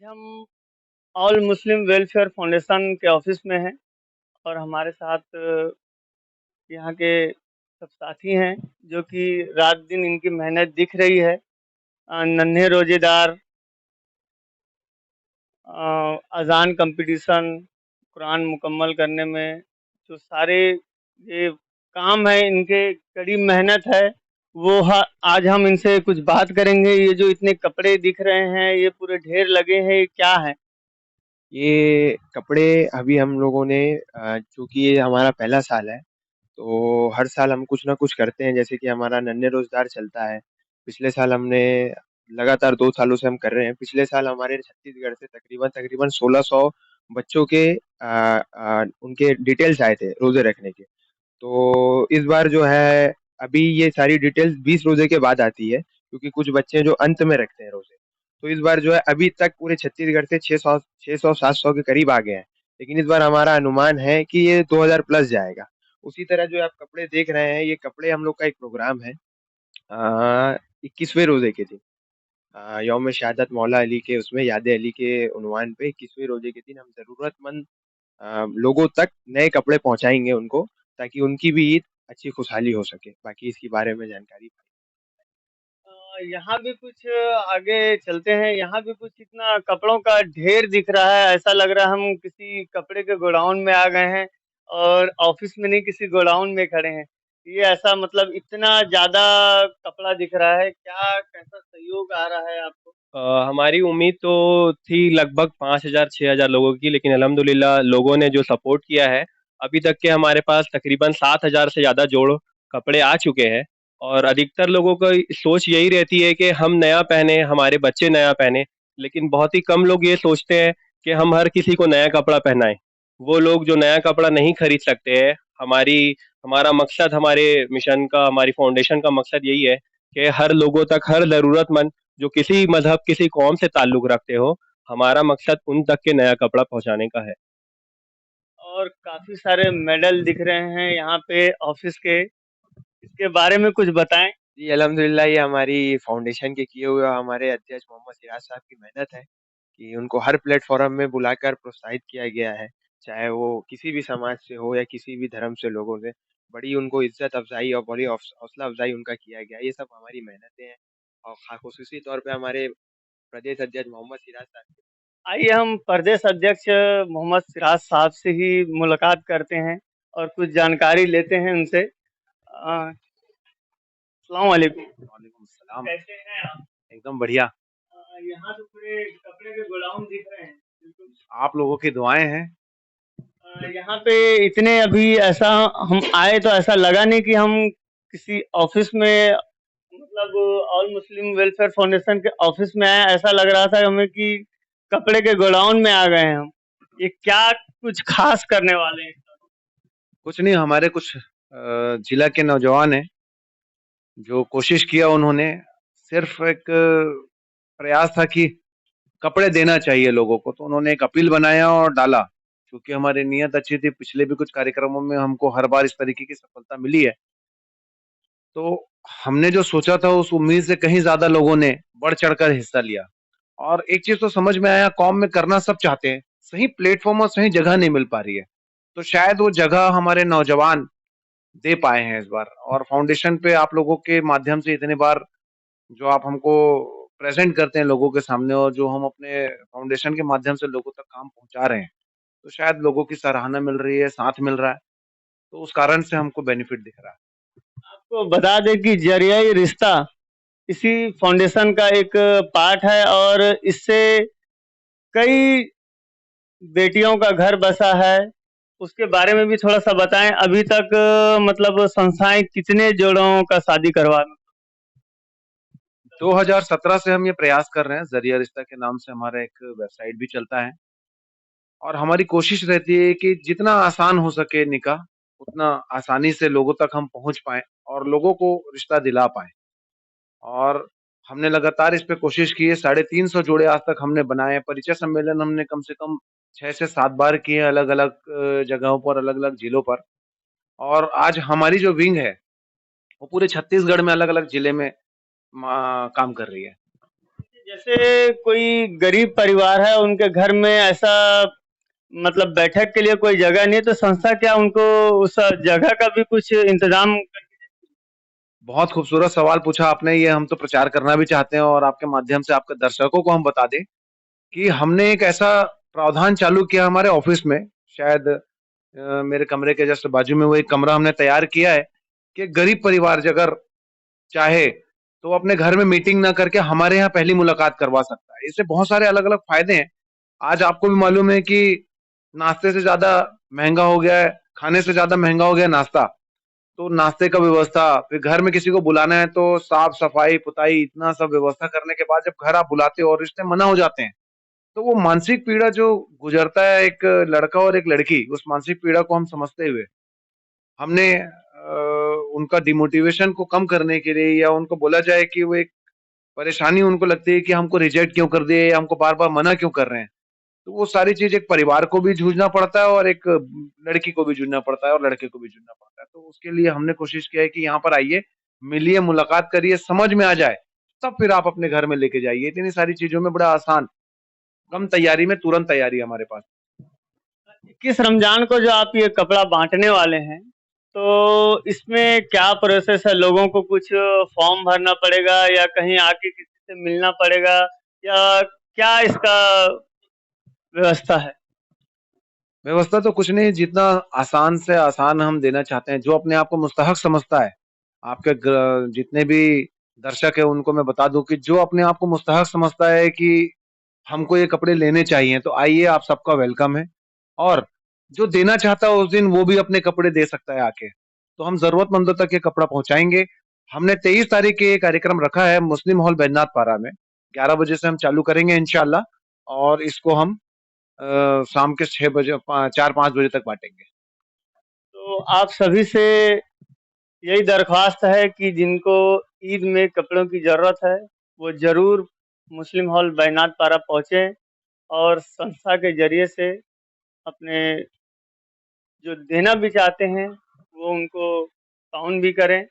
आज हम ऑल मुस्लिम welfare foundation के ऑफिस में हैं और हमारे साथ यहाँ के सब साथी हैं जो कि रात दिन इनकी मेहनत दिख रही है। नन्हे रोजेदार अजान कंपटीशन कुरान मुकम्मल करने में जो सारे ये काम है इनके कड़ी मेहनत है आज हम इनसे कुछ बात करेंगे। ये जो इतने कपड़े दिख रहे हैं ये पूरे ढेर लगे हैं, ये क्या है? ये कपड़े अभी हम लोगों ने चूँकि ये हमारा पहला साल है, तो हर साल हम कुछ ना कुछ करते हैं, जैसे कि हमारा नन्हे रोज़गार चलता है। पिछले साल हमने लगातार 2 सालों से हम कर रहे हैं। पिछले साल हमारे छत्तीसगढ़ से तकरीबन 1600 बच्चों के उनके डिटेल्स आए थे रोज़े रखने के। तो इस बार जो है अभी ये सारी डिटेल्स 20 रोज़े के बाद आती है, क्योंकि कुछ बच्चे जो अंत में रखते हैं रोज़े। तो इस बार जो है अभी तक पूरे छत्तीसगढ़ से 600-700 के करीब आ गए हैं। लेकिन इस बार हमारा अनुमान है कि ये 2000 प्लस जाएगा। उसी तरह जो आप कपड़े देख रहे हैं, ये कपड़े हम लोग का एक प्रोग्राम है 21वें रोज़े के दिन। यौम शहादत मौला अली के उसमें याद अली के उन्वान पे 21वें रोज़े के दिन हम ज़रूरतमंद लोगों तक नए कपड़े पहुँचाएँगे उनको, ताकि उनकी भी ईद अच्छी खुशहाली हो सके। बाकी इसके बारे में जानकारी। यहाँ भी कुछ आगे चलते हैं। यहाँ भी कुछ इतना कपड़ों का ढेर दिख रहा है, ऐसा लग रहा है हम किसी कपड़े के गोडाउन में आ गए हैं और ऑफिस में नहीं किसी गोडाउन में खड़े हैं। ये ऐसा मतलब इतना ज़्यादा कपड़ा दिख रहा है, क्या कैसा सहयोग आ रहा है आपको? हमारी उम्मीद तो थी लगभग 5,000 6,000 लोगों की, लेकिन अल्हम्दुलिल्लाह लोगों ने जो सपोर्ट किया है, अभी तक के हमारे पास तकरीबन 7,000 से ज़्यादा जोड़ कपड़े आ चुके हैं। और अधिकतर लोगों की सोच यही रहती है कि हम नया पहने, हमारे बच्चे नया पहने, लेकिन बहुत ही कम लोग ये सोचते हैं कि हम हर किसी को नया कपड़ा पहनाएं। वो लोग जो नया कपड़ा नहीं खरीद सकते हैं, हमारी हमारा मकसद, हमारे मिशन का, हमारी फाउंडेशन का मकसद यही है कि हर लोगों तक, हर ज़रूरतमंद जो किसी मजहब, किसी कौम से ताल्लुक रखते हो, हमारा मकसद उन तक के नया कपड़ा पहुंचाने का है। और काफ़ी सारे मेडल दिख रहे हैं यहाँ पे ऑफिस के, इसके बारे में कुछ बताएँ? जी, अल्हम्दुलिल्लाह ये हमारी फाउंडेशन के किए हुए हमारे अध्यक्ष मोहम्मद सिराज साहब की मेहनत है कि उनको हर प्लेटफ़ॉर्म में बुलाकर प्रोत्साहित किया गया है। चाहे वो किसी भी समाज से हो या किसी भी धर्म से लोगों से, बड़ी उनको इज़्ज़त अफ़ज़ाई और बड़ी हौसला अफ़ज़ाई उनका किया गया है। ये सब हमारी मेहनतें हैं और ख़ुसूसी तौर पे हमारे प्रदेश अध्यक्ष मोहम्मद सिराज साहब की। आइए हम प्रदेश अध्यक्ष मोहम्मद सिराज साहब से ही मुलाकात करते हैं और कुछ जानकारी लेते हैं उनसे। अस्सलाम वालेकुम। वालेकुम सलाम। कैसे हैं आप? एकदम बढ़िया। यहाँ तो पूरे कपड़े के गोडाउन दिख रहे हैं। बिल्कुल। आप लोगों की दुआएँ हैं। यहाँ पे इतने अभी ऐसा हम आए तो ऐसा लगा नहीं कि हम किसी ऑफिस में मतलब ऑल मुस्लिम वेलफेयर फाउंडेशन के ऑफिस में आए। ऐसा लग रहा था हमें कि कपड़े के गोडाउन में आ गए हैं हम। ये क्या कुछ खास करने वाले हैं? कुछ नहीं, हमारे कुछ जिला के नौजवान हैं, जो कोशिश किया उन्होंने, सिर्फ़ एक प्रयास था कि कपड़े देना चाहिए लोगों को, तो उन्होंने एक अपील बनाया और डाला। क्योंकि हमारी नीयत अच्छी थी, पिछले भी कुछ कार्यक्रमों में हमको हर बार इस तरीके की सफलता मिली है। तो हमने जो सोचा था उस उम्मीद से कहीं ज़्यादा लोगों ने बढ़-चढ़कर हिस्सा लिया। और एक चीज़ तो समझ में आया, कौम में करना सब चाहते हैं, सही प्लेटफ़ॉर्म और सही जगह नहीं मिल पा रही है। तो शायद वो जगह हमारे नौजवान दे पाए हैं इस बार, और फाउंडेशन पे आप लोगों के माध्यम से इतनी बार जो आप हमको प्रेज़ेंट करते हैं लोगों के सामने, और जो हम अपने फाउंडेशन के माध्यम से लोगों तक काम पहुँचा रहे हैं, तो शायद लोगों की सराहना मिल रही है, साथ मिल रहा है, तो उस कारण से हमको बेनिफिट दिख रहा है। आपको बता दें कि जरिया-ए रिश्ता इसी फाउंडेशन का एक पार्ट है और इससे कई बेटियों का घर बसा है। उसके बारे में भी थोड़ा-सा बताएँ। अभी तक मतलब संस्थाएँ कितने जोड़ों का शादी करवा 2017 से हम ये प्रयास कर रहे हैं, ज़रिया रिश्ता के नाम से हमारा एक वेबसाइट भी चलता है, और हमारी कोशिश रहती है कि जितना आसान हो सके निकाह, उतना आसानी से लोगों तक हम पहुँच पाएँ और लोगों को रिश्ता दिला पाएँ। और हमने लगातार इस पे कोशिश की है, 350 जोड़े आज तक हमने बनाए हैं। परिचय सम्मेलन हमने कम से कम 6 से 7 बार किए हैं, अलग-अलग जगहों पर, अलग-अलग जिलों पर। और आज हमारी जो विंग है, वो पूरे छत्तीसगढ़ में अलग-अलग जिले में काम कर रही है। जैसे कोई गरीब परिवार है, उनके घर में ऐसा मतलब बैठक के लिए कोई जगह नहीं है, तो संस्था क्या उनको उस जगह का भी कुछ इंतजाम। बहुत खूबसूरत सवाल पूछा आपने। ये हम तो प्रचार करना भी चाहते हैं और आपके माध्यम से आपके दर्शकों को हम बता दें कि हमने एक ऐसा प्रावधान चालू किया हमारे ऑफिस में। शायद मेरे कमरे के जस्ट बाजू में वो एक कमरा हमने तैयार किया है कि गरीब परिवार अगर चाहे तो वो अपने घर में मीटिंग ना करके हमारे यहाँ पहली मुलाकात करवा सकता है। इससे बहुत सारे अलग अलग फायदे हैं। आज आपको भी मालूम है कि नाश्ते से ज्यादा महंगा हो गया है, खाने से ज्यादा महंगा हो गया है नाश्ता। तो नाश्ते का व्यवस्था, फिर घर में किसी को बुलाना है तो साफ सफाई पुताई इतना सब व्यवस्था करने के बाद जब घर आप बुलाते हो और रिश्ते मना हो जाते हैं, तो वो मानसिक पीड़ा जो गुजरता है एक लड़का और एक लड़की, उस मानसिक पीड़ा को हम समझते हुए हमने उनका डिमोटिवेशन को कम करने के लिए, या उनको बोला जाए कि वो एक परेशानी उनको लगती है कि हमको रिजेक्ट क्यों कर दिए, हमको बार बार मना क्यों कर रहे हैं, तो वो सारी चीज एक परिवार को भी जूझना पड़ता है और एक लड़की को भी जूझना पड़ता है और लड़के को भी जूझना पड़ता है। तो उसके लिए हमने कोशिश किया है कि यहाँ पर आइए, मिलिए, मुलाकात करिए, समझ में आ जाए, तब फिर आप अपने घर में लेके जाइए। इतनी सारी चीजों में बड़ा आसान, कम तैयारी में तुरंत तैयारी है हमारे पास। किस रमजान को जो आप ये कपड़ा बांटने वाले हैं, तो इसमें क्या प्रोसेस है? लोगों को कुछ फॉर्म भरना पड़ेगा या कहीं आके किसी से मिलना पड़ेगा, या क्या इसका व्यवस्था है? व्यवस्था तो कुछ नहीं, जितना आसान से आसान हम देना चाहते हैं, जो अपने आप को मुस्तहक समझता है। आपके जितने भी दर्शक है उनको मैं बता दूं कि जो अपने आप को मुस्तहक समझता है कि हमको ये कपड़े लेने चाहिए, तो आइए, आप सबका वेलकम है। और जो देना चाहता है उस दिन वो भी अपने कपड़े दे सकता है आके। तो हम जरूरतमंदों तक ये कपड़ा पहुंचाएंगे। हमने 23 तारीख के ये कार्यक्रम रखा है मुस्लिम हॉल बैजनाथ पारा में। 11 बजे से हम चालू करेंगे इंशाल्लाह, और इसको हम शाम के 6 बजे 4-5 बजे तक बांटेंगे। तो आप सभी से यही दरख्वास्त है कि जिनको ईद में कपड़ों की ज़रूरत है, वो ज़रूर मुस्लिम हॉल बैनाथ पारा पहुँचे और संस्था के ज़रिए से अपने जो देना भी चाहते हैं, वो उनको ताउन भी करें।